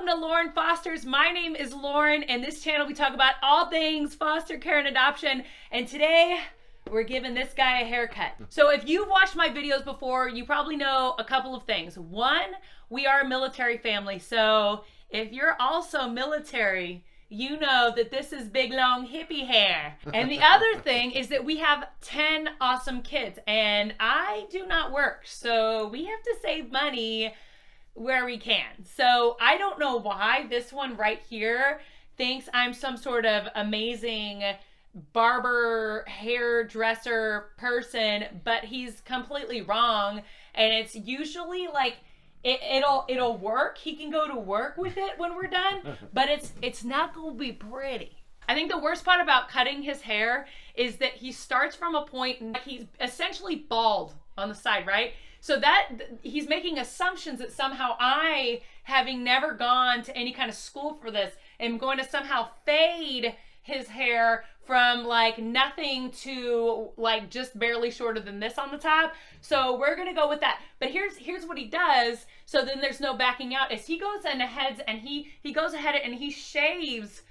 welcome to Lauren Fosters. My name is Lauren, and this channel we talk about all things foster care and adoption. And today we're giving this guy a haircut. So if you've watched my videos before, you probably know a couple of things. One, we are a military family. So if you're also military, you know that this is big, long, hippie hair. And the other thing is that we have 10 awesome kids, and I do not work. So we have to save money where we can. So I don't know why this one right here thinks I'm some sort of amazing barber, hairdresser person, but he's completely wrong. And it's usually like it'll work. He can go to work with it when we're done, but it's not gonna be pretty. I think the worst part about cutting his hair is that he starts from a point and he's essentially bald on the side, right? So that he's making assumptions that somehow I, having never gone to any kind of school for this, am going to somehow fade his hair from like nothing to like just barely shorter than this on the top. So we're gonna go with that. But here's what he does. So then there's no backing out. Is he goes ahead and he goes ahead and he shaves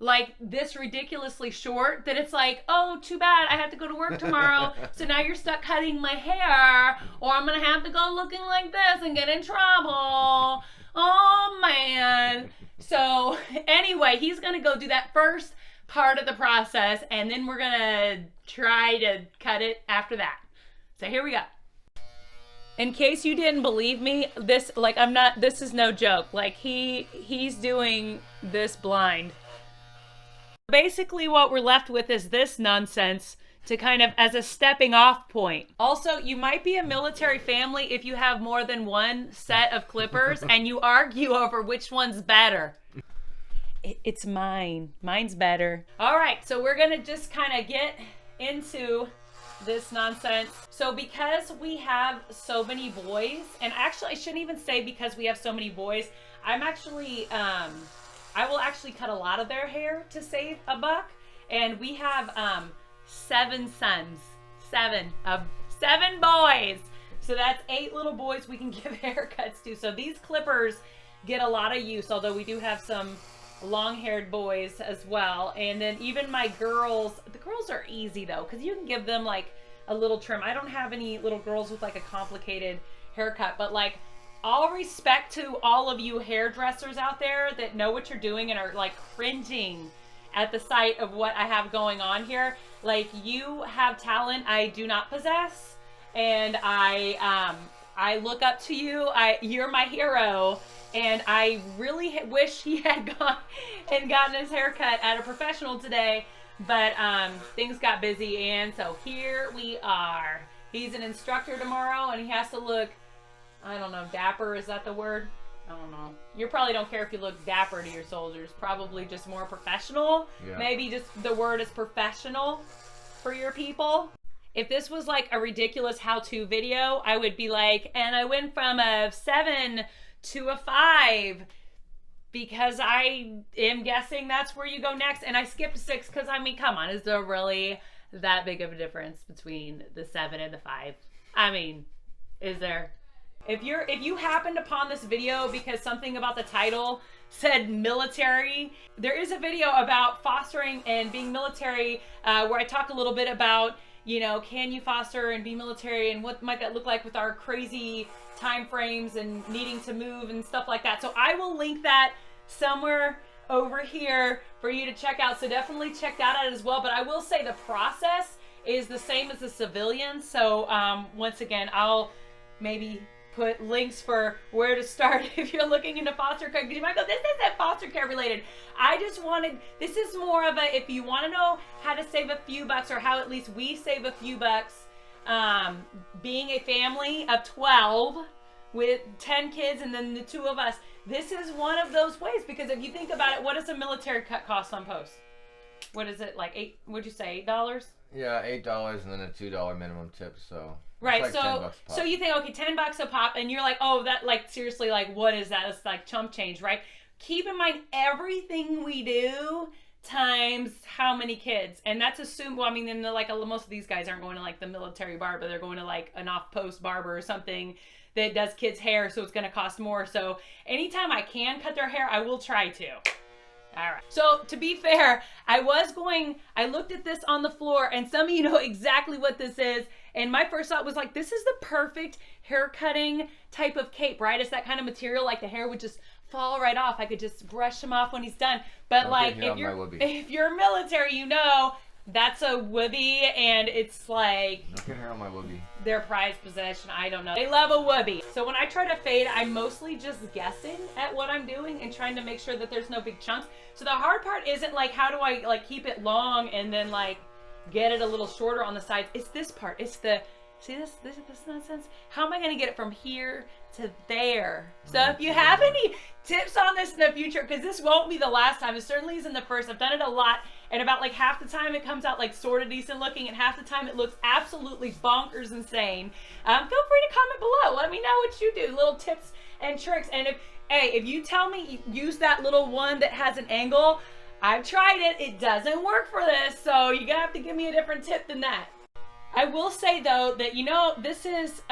like this ridiculously short that it's like, oh, too bad, I have to go to work tomorrow. So now you're stuck cutting my hair, or I'm gonna have to go looking like this and get in trouble. Oh man. So anyway, he's gonna go do that first part of the process, and then we're gonna try to cut it after that. So here we go. In case you didn't believe me, this is no joke. Like he's doing this blind. Basically what we're left with is this nonsense to kind of as a stepping off point. Also, you might be a military family if you have more than one set of clippers and you argue over which one's better. It's mine. Mine's better. All right, so we're gonna just kind of get into this nonsense. So because we have so many boys, and actually I shouldn't even say because we have so many boys, I'm actually, I will actually cut a lot of their hair to save a buck. And we have 7 sons, 7 boys. So that's 8 little boys we can give haircuts to. So these clippers get a lot of use, although we do have some long-haired boys as well. And then even my girls, the girls are easy though, because you can give them like a little trim. I don't have any little girls with like a complicated haircut, but like, all respect to all of you hairdressers out there that know what you're doing and are like cringing at the sight of what I have going on here. Like, you have talent I do not possess, and I look up to you. You're my hero, and I really wish he had gone and gotten his haircut at a professional today, but things got busy, and so here we are. He's an instructor tomorrow, and he has to look, I don't know, dapper, is that the word? I don't know. You probably don't care if you look dapper to your soldiers. Probably just more professional. Yeah. Maybe just the word is professional for your people. If this was like a ridiculous how-to video, I would be like, and I went from a 7 to a 5 because I am guessing that's where you go next. And I skipped 6 because, I mean, come on, is there really that big of a difference between the 7 and the 5? I mean, is there? If you happened upon this video because something about the title said military, there is a video about fostering and being military where I talk a little bit about, you know, can you foster and be military and what might that look like with our crazy time frames and needing to move and stuff like that. So I will link that somewhere over here for you to check out. So definitely check that out as well. But I will say the process is the same as a civilian. So once again, I'll maybe put links for where to start if you're looking into foster care, because you might go, this isn't foster care related. I just wanted, this is more of a, if you want to know how to save a few bucks, or how at least we save a few bucks, being a family of 12 with 10 kids and then the 2 of us, this is one of those ways. Because if you think about it, what does a military cut cost on post? What is it, like would you say $8? Yeah, $8 and then a $2 minimum tip, so. Right, like so you think, okay, $10 a pop, and you're like, oh, that, like, seriously, like, what is that? It's like chump change, right? Keep in mind, everything we do times how many kids, and that's assumed. Well, I mean, then like most of these guys aren't going to like the military barber; they're going to like an off-post barber or something that does kids' hair, so it's gonna cost more. So anytime I can cut their hair, I will try to. All right. So to be fair, I looked at this on the floor, and some of you know exactly what this is. And my first thought was like, this is the perfect hair cutting type of cape, right? It's that kind of material, like the hair would just fall right off. I could just brush him off when he's done. But Don't like, get if you're military, you know, that's a whoopee, and it's like Don't get hair on my whoopee. their prized possession. I don't know. They love a whoopee. So when I try to fade, I'm mostly just guessing at what I'm doing and trying to make sure that there's no big chunks. So the hard part isn't like, how do I like keep it long and then like get it a little shorter on the sides? It's this part. It's the, see this nonsense? How am I going to get it from here to there? So if you have any tips on this in the future, because this won't be the last time, it certainly isn't the first. I've done it a lot, and about like half the time it comes out like sort of decent looking, and half the time it looks absolutely bonkers insane. Feel free to comment below. Let me know what you do, little tips and tricks. And if you tell me use that little one that has an angle, I've tried it. It doesn't work for this, so you're gonna have to give me a different tip than that. I will say though that, you know, this is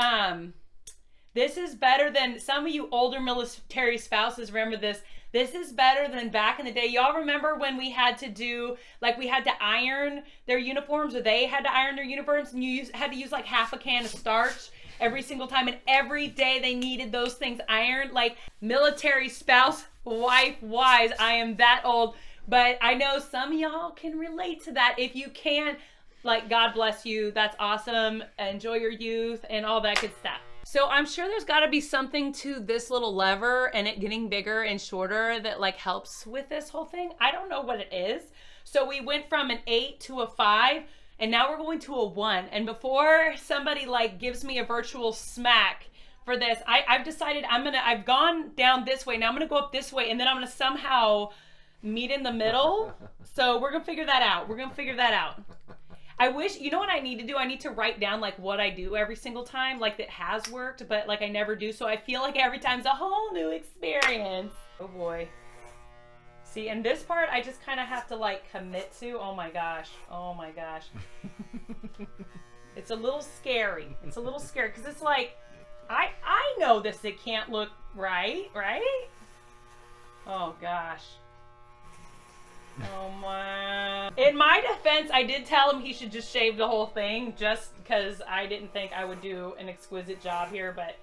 better than, some of you older military spouses remember this. This is better than back in the day. Y'all remember when we had to do, like we had to iron their uniforms, or they had to iron their uniforms, and you had to use like half a can of starch every single time, and every day they needed those things ironed. Like military spouse, wife, wise, I am that old. But I know some of y'all can relate to that. If you can, like, God bless you. That's awesome. Enjoy your youth and all that good stuff. So I'm sure there's got to be something to this little lever and it getting bigger and shorter that like helps with this whole thing. I don't know what it is. So we went from an 8 to a 5, and now we're going to a 1. And before somebody like gives me a virtual smack for this, I've decided I've gone down this way. Now I'm gonna go up this way, and then I'm gonna somehow meet in the middle. So we're gonna figure that out. I wish, you know what I need to do? I need to write down like what I do every single time, like that has worked, but like I never do. So I feel like every time's a whole new experience. Oh boy. See, and this part I just kind of have to like commit to. Oh my gosh. It's a little scary. Because it's like, I know this, it can't look right? Oh gosh. Oh my. In my defense, I did tell him he should just shave the whole thing, just because I didn't think I would do an exquisite job here. But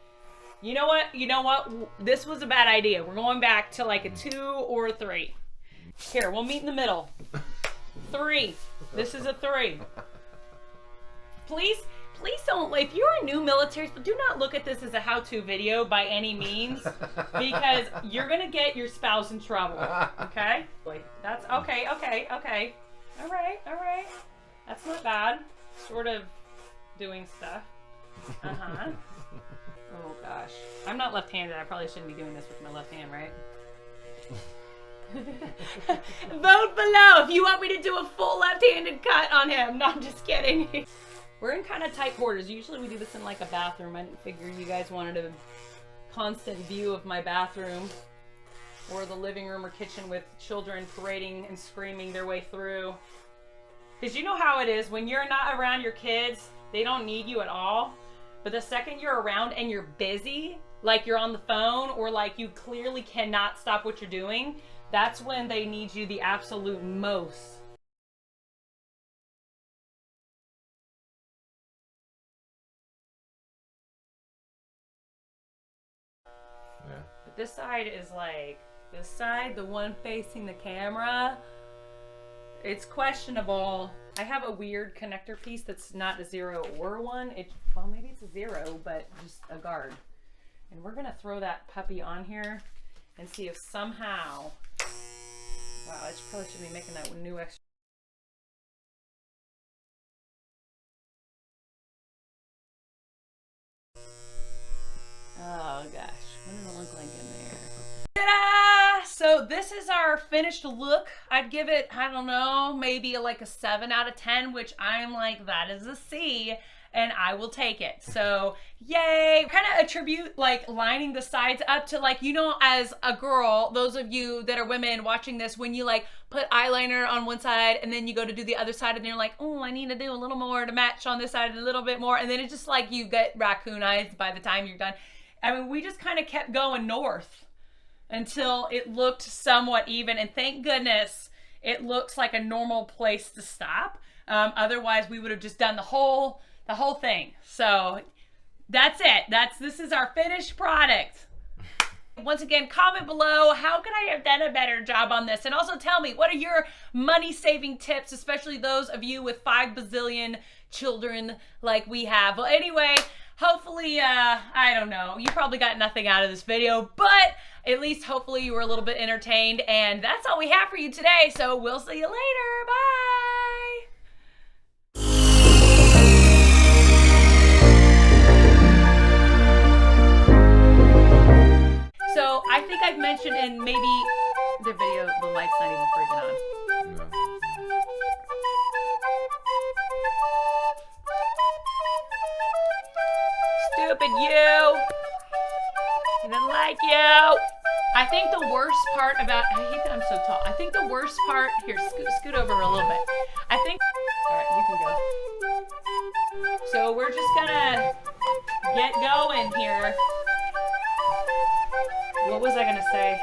you know what? This was a bad idea. We're going back to like a 2 or a 3. Here, we'll meet in the middle. 3. This is a 3. Please don't, if you're a new military, do not look at this as a how-to video by any means, because you're gonna get your spouse in trouble, okay? That's okay. All right. That's not bad. Sort of doing stuff. Oh gosh. I'm not left-handed. I probably shouldn't be doing this with my left hand, right? Vote below if you want me to do a full left-handed cut on him. No, I'm just kidding. We're in kind of tight quarters. Usually we do this in like a bathroom. I didn't figure you guys wanted a constant view of my bathroom or the living room or kitchen with children parading and screaming their way through. Because you know how it is when you're not around your kids, they don't need you at all. But the second you're around and you're busy, like you're on the phone or like you clearly cannot stop what you're doing, that's when they need you the absolute most. Yeah. But this side is like, this side, the one facing the camera, it's questionable. I have a weird connector piece that's not a 0 or 1. Well, maybe it's a 0, but just a guard. And we're gonna throw that puppy on here and see if somehow, wow, I probably should be making that new extra. Oh gosh, what does it look like in there? Ta-da! So this is our finished look. I'd give it, I don't know, maybe like a 7 out of 10, which I'm like, that is a C, and I will take it. So yay! Kind of attribute like lining the sides up to like, you know, as a girl, those of you that are women watching this, when you like put eyeliner on one side and then you go to do the other side and you're like, oh, I need to do a little more to match on this side and a little bit more, and then it's just like you get raccoon eyes by the time you're done. I mean, we just kind of kept going north until it looked somewhat even. And thank goodness it looks like a normal place to stop. Otherwise, we would have just done the whole thing. So that's it. This is our finished product. Once again, comment below, how could I have done a better job on this? And also tell me, what are your money-saving tips, especially those of you with 5 bazillion children like we have? Well, anyway, hopefully, I don't know, you probably got nothing out of this video, but at least hopefully you were a little bit entertained. And that's all we have for you today, so we'll see you later. Bye! So I think I've mentioned in maybe the video, the light's not even freaking on. No. Stupid you! I didn't like you! I think the worst part about, I hate that I'm so tall. I think the worst part, here, scoot over a little bit. I think, all right, you can go. So we're just gonna get going here. What was I gonna say?